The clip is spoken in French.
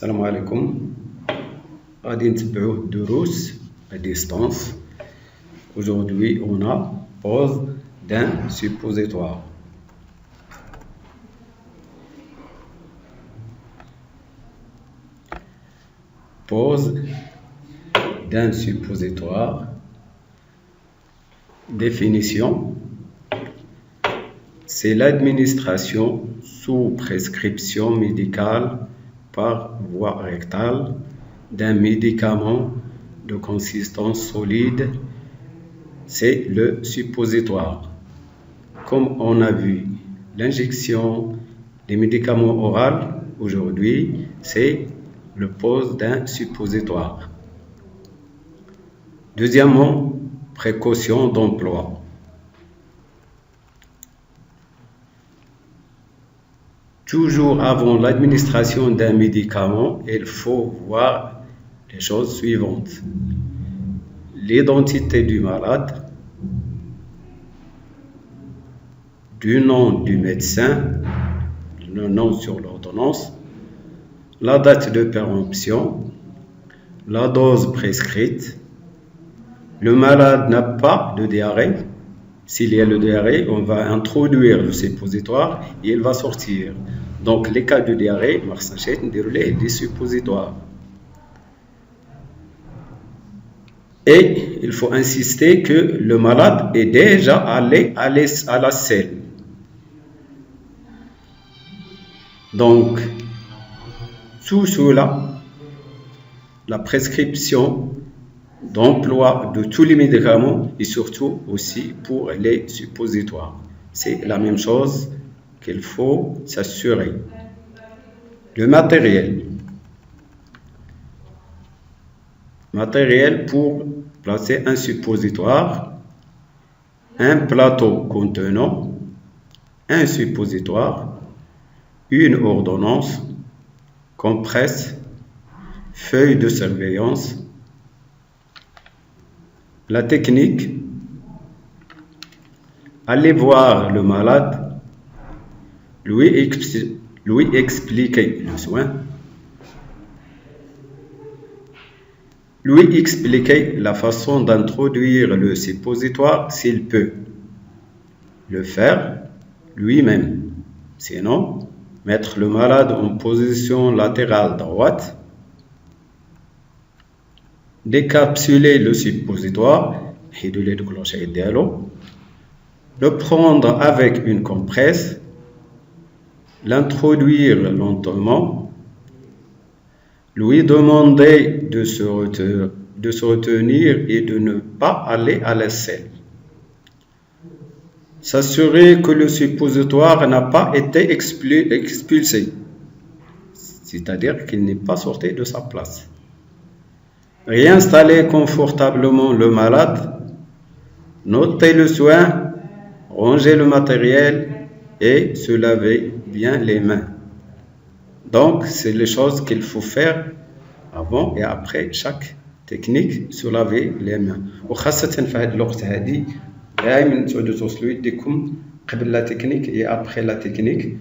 السلام عليكم. غادي نتبعوا الدروس à distance. Aujourd'hui, on a pose d'un suppositoire. Pose d'un suppositoire. Définition. C'est l'administration sous prescription médicale par voie rectale d'un médicament de consistance solide. C'est le suppositoire. Comme on a vu, l'injection des médicaments oraux aujourd'hui, c'est le pose d'un suppositoire. Deuxièmement, précaution d'emploi. Toujours avant l'administration d'un médicament, il faut voir les choses suivantes. L'identité du malade, du nom du médecin, le nom sur l'ordonnance, la date de péremption, la dose prescrite. Le malade n'a pas de diarrhée. S'il y a le diarrhée, on va introduire le suppositoire et il va sortir. Donc, les cas de diarrhée, des suppositoires. Et il faut insister que le malade est déjà allé à la selle. Donc, sous cela, la prescription d'emploi de tous les médicaments et surtout aussi pour les suppositoires. C'est la même chose qu'il faut s'assurer. Le matériel. Matériel pour placer un suppositoire. Un plateau contenant un suppositoire, une ordonnance, compresse, feuille de surveillance. La technique, allez voir le malade, lui expliquer le soin, lui expliquer la façon d'introduire le suppositoire s'il peut le faire lui-même. Sinon, mettre le malade en position latérale droite, décapsuler le suppositoire, le prendre avec une compresse, l'introduire lentement, lui demander de se retenir et de ne pas aller à la selle. S'assurer que le suppositoire n'a pas été expulsé, c'est-à-dire qu'il n'est pas sorti de sa place. Réinstaller confortablement le malade, noter le soin, ranger le matériel et se laver bien les mains. Donc, c'est les choses qu'il faut faire avant et après chaque technique, se laver les mains. وخاصة في هذه الوقت هذه دائما تعودوا توصلوا يديكم قبل لا تكنيك et après la technique.